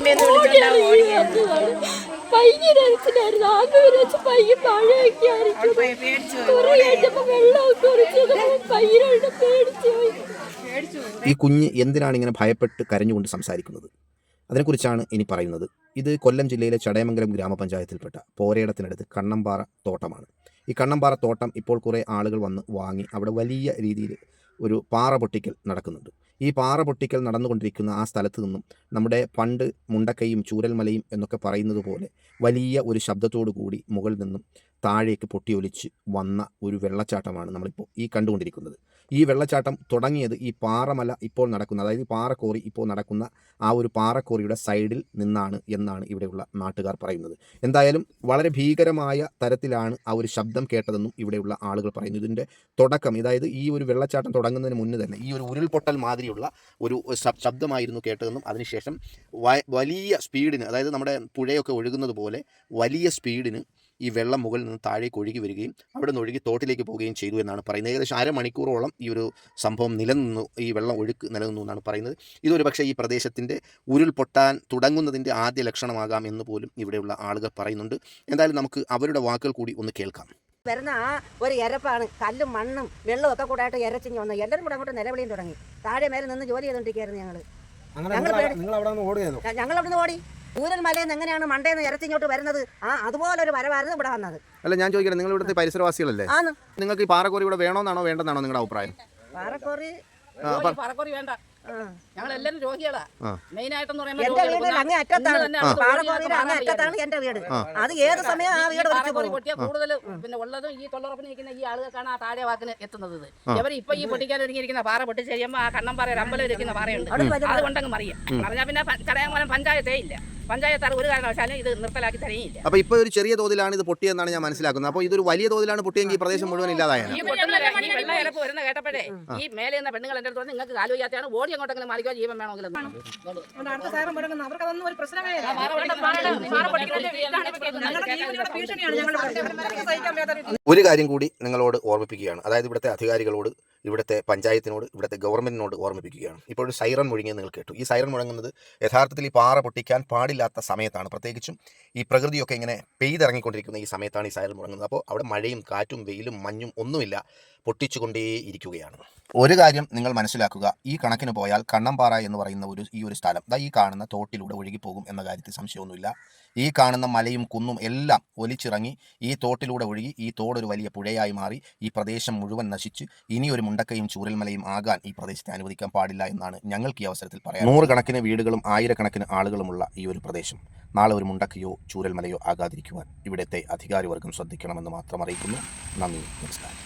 ഈ കുഞ്ഞ് എന്തിനാണ് ഇങ്ങനെ ഭയപ്പെട്ട് കരഞ്ഞുകൊണ്ട് സംസാരിക്കുന്നത്? അതിനെക്കുറിച്ചാണ് ഇനി പറയുന്നത്. ഇത് കൊല്ലം ജില്ലയിലെ ചടയമംഗലം ഗ്രാമപഞ്ചായത്തിൽപ്പെട്ട പോരയിടത്തിനടുത്ത് കണ്ണമ്പാറ തോട്ടമാണ്. ഈ കണ്ണമ്പാറ തോട്ടം ഇപ്പോൾ കുറേ ആളുകൾ വന്ന് വാങ്ങി അവിടെ വലിയ രീതിയിൽ ഒരു പാറ പൊട്ടിക്കൽ നടക്കുന്നുണ്ട്. ഈ പാറ പൊട്ടിക്കൽ നടന്നുകൊണ്ടിരിക്കുന്ന ആ സ്ഥലത്ത് നിന്നും നമ്മുടെ പണ്ട് മുണ്ടക്കയും ചൂരൽമലയും എന്നൊക്കെ പറയുന്നത് പോലെ വലിയ ഒരു ശബ്ദത്തോടു കൂടി മുകളിൽ നിന്നും താഴേക്ക് പൊട്ടിയൊലിച്ച് വന്ന ഒരു വെള്ളച്ചാട്ടമാണ് നമ്മളിപ്പോൾ ഈ കണ്ടുകൊണ്ടിരിക്കുന്നത്. ഈ വെള്ളച്ചാട്ടം തുടങ്ങിയത് ഈ പാറമല ഇപ്പോൾ നടക്കുന്ന, അതായത് പാറക്കോറി ഇപ്പോൾ നടക്കുന്ന ആ ഒരു പാറക്കോറിയുടെ സൈഡിൽ നിന്നാണ് എന്നാണ് ഇവിടെയുള്ള നാട്ടുകാർ പറയുന്നത്. എന്തായാലും വളരെ ഭീകരമായ തരത്തിലാണ് ആ ഒരു ശബ്ദം കേട്ടതെന്നും ഇവിടെയുള്ള ആളുകൾ പറയുന്നു. ഇതിൻ്റെ തുടക്കം, അതായത് ഈ ഒരു വെള്ളച്ചാട്ടം തുടങ്ങുന്നതിന് മുന്നേ തന്നെ ഈ ഒരു ഉരുൾപൊട്ടൽ മാതിരിയുള്ള ഒരു ശബ്ദമായിരുന്നു കേട്ടതെന്നും അതിനുശേഷം വലിയ സ്പീഡിന്, അതായത് നമ്മുടെ പുഴയൊക്കെ ഒഴുകുന്നത് പോലെ വലിയ സ്പീഡിന് ഈ വെള്ളം മുകളിൽ നിന്ന് താഴേക്ക് ഒഴുകി വരികയും അവിടെ നിന്ന് ഒഴുകി തോട്ടിലേക്ക് പോവുകയും ചെയ്തു എന്നാണ് പറയുന്നത്. ഏകദേശം അരമണിക്കൂറോളം ഈ ഒരു സംഭവം നിലനിന്നു, ഈ വെള്ളം ഒഴുക്ക് നിലനിന്നു എന്നാണ് പറയുന്നത്. ഇതൊരു പക്ഷേ ഈ പ്രദേശത്തിൻ്റെ ഉരുൾപൊട്ടാൻ തുടങ്ങുന്നതിൻ്റെ ആദ്യ ലക്ഷണമാകാം എന്ന് പോലും ഇവിടെയുള്ള ആളുകൾ പറയുന്നുണ്ട്. എന്തായാലും നമുക്ക് അവരുടെ വാക്കുകൾ കൂടി ഒന്ന് കേൾക്കാം. വരുന്ന ആ ഒരു ഇരപ്പാണ് കല്ലും മണ്ണും വെള്ളവും ഒക്കെ കൂടെ ആയിട്ട് ഇരച്ചിഞ്ഞ് വന്നു. എല്ലാവരും കൂടെ അങ്ങോട്ട് നിലവിളിയും തുടങ്ങി. താഴെ മേലെ നിന്ന് ജോലി ചെയ്തുകൊണ്ടിരിക്കുകയായിരുന്നു ഞങ്ങൾ അവിടെ നിന്ന് ഓടി. ചൂരൽമലയിൽ നിന്ന് എങ്ങനെയാണ് മണ്ടേന്ന് ഇരച്ചിങ്ങോട്ട് വരുന്നത്? അതുപോലെ ഒരു വരവായിരുന്നു ഇവിടെ വന്നത്. അല്ല, ഞാൻ ചോദിക്കട്ടെ, നിങ്ങൾ ഇവിടുത്തെ പരിസരവാസികളല്ലേ? നിങ്ങൾക്ക് ഈ പാറക്കോറി ഇവിടെ വേണമെന്നാണോ വേണ്ടെന്നാണോ നിങ്ങളുടെ അഭിപ്രായം? പാറക്കോറി വേണ്ട, ഞങ്ങൾ എല്ലാവരും രോഗികളാ. മെയിൻ ആയിട്ടെന്ന് പറയുമ്പോൾ എന്റെ വീട്. അത് ഏത് സമയം ആ വീട് പൊട്ടിയാൽ കൂടുതൽ പിന്നെ ഉള്ളതും ഈ തൊള്ളറപ്പിന് നിൽക്കുന്ന ഈ ആളുകൾക്കാണ് ആ താഴെ വാക്കിന് എത്തുന്നത്. ഇവർ ഇപ്പൊ ഈ പൊട്ടിക്കാൻ ഒരുങ്ങിയിരിക്കുന്ന പാറ പൊട്ടിച്ച് കഴിയുമ്പോൾ ആ കണ്ണമ്പാറ ഒരു അമ്പലം ഇരിക്കുന്ന പാറയുണ്ട്, അതുകൊണ്ടങ്ങ് മറിയാം. പറഞ്ഞാൽ പിന്നെ ചടയമംഗലം പഞ്ചായത്തേ ഇല്ല. പഞ്ചായത്ത് ഒരു കാരണവശാലും ഇത് നിർത്തലാക്കി തരയില്ല. അപ്പൊ ഇപ്പൊ ഒരു ചെറിയ തോതിലാണ് ഇത് പൊട്ടിയെന്നാണ് ഞാൻ മനസ്സിലാക്കുന്നത്. അപ്പോൾ ഇതൊരു വലിയ തോതിലാണ് പൊട്ടിയെങ്കിൽ ഈ പ്രദേശം മുഴുവൻ ഇല്ലാതായാണ്. ഈ വെള്ളം ഇരപ്പ് വരുന്ന കേട്ടപ്പോഴേ ഈ മേലെ നിന്ന് പെണ്ണുങ്ങൾ എന്റെ അടുത്ത് നിങ്ങൾക്ക് കാലു വയ്യാത്തതാണ്, ഓടി അങ്ങോട്ടെങ്കിലും മാറിക്കോ, ജീവൻ വേണമെങ്കിലും. ഒരു കാര്യം കൂടി നിങ്ങളോട് ഓർമ്മിപ്പിക്കുകയാണ്, അതായത് ഇവിടുത്തെ അധികാരികളോട്, ഇവിടുത്തെ പഞ്ചായത്തിനോട്, ഇവിടുത്തെ ഗവൺമെന്റിനോട് ഓർമ്മിപ്പിക്കുകയാണ്. ഇപ്പോൾ ഒരു സൈറൺ മുഴങ്ങിയത് നിങ്ങൾ കേട്ടു. ഈ സൈറൺ മുഴങ്ങുന്നത് യഥാർത്ഥത്തിൽ ഈ പാറ പൊട്ടിക്കാൻ പാടില്ലാത്ത സമയത്താണ്. പ്രത്യേകിച്ചും ഈ പ്രകൃതിയൊക്കെ ഇങ്ങനെ പെയ്തിറങ്ങിക്കൊണ്ടിരിക്കുന്ന ഈ സമയത്താണ് ഈ സൈറൺ മുഴങ്ങുന്നത്. അപ്പോൾ അവിടെ മഴയും കാറ്റും വെയിലും മഞ്ഞും ഒന്നുമില്ല, പൊട്ടിച്ചുകൊണ്ടേ ഇരിക്കുകയാണ്. ഒരു കാര്യം നിങ്ങൾ മനസ്സിലാക്കുക, ഈ കണക്കിന് പോയാൽ കണ്ണമ്പാറ എന്ന് പറയുന്ന ഈ ഒരു സ്ഥലം ഈ കാണുന്ന തോട്ടിലൂടെ ഒഴുകിപ്പോകും എന്ന കാര്യത്തിൽ സംശയമൊന്നുമില്ല. ഈ കാണുന്ന മലയും കുന്നും എല്ലാം ഒലിച്ചിറങ്ങി ഈ തോട്ടിലൂടെ ഒഴുകി ഈ തോടൊരു വലിയ പുഴയായി മാറി ഈ പ്രദേശം മുഴുവൻ നശിച്ച് ഇനിയൊരു മുണ്ടക്കയും ചൂരൽമലയും ആകാൻ ഈ പ്രദേശത്തെ അനുവദിക്കാൻ പാടില്ല എന്നാണ് ഞങ്ങൾക്ക് ഈ അവസരത്തിൽ പറയാം. 100 കണക്കിന് വീടുകളും 1000 കണക്കിന് ആളുകളുമുള്ള ഈ ഒരു പ്രദേശം നാളെ ഒരു മുണ്ടക്കയോ ചൂരൽമലയോ ആകാതിരിക്കുവാൻ ഇവിടുത്തെ അധികാരിവർഗം ശ്രദ്ധിക്കണമെന്ന് മാത്രം അറിയിക്കുന്നു. നന്ദി, നമസ്കാരം.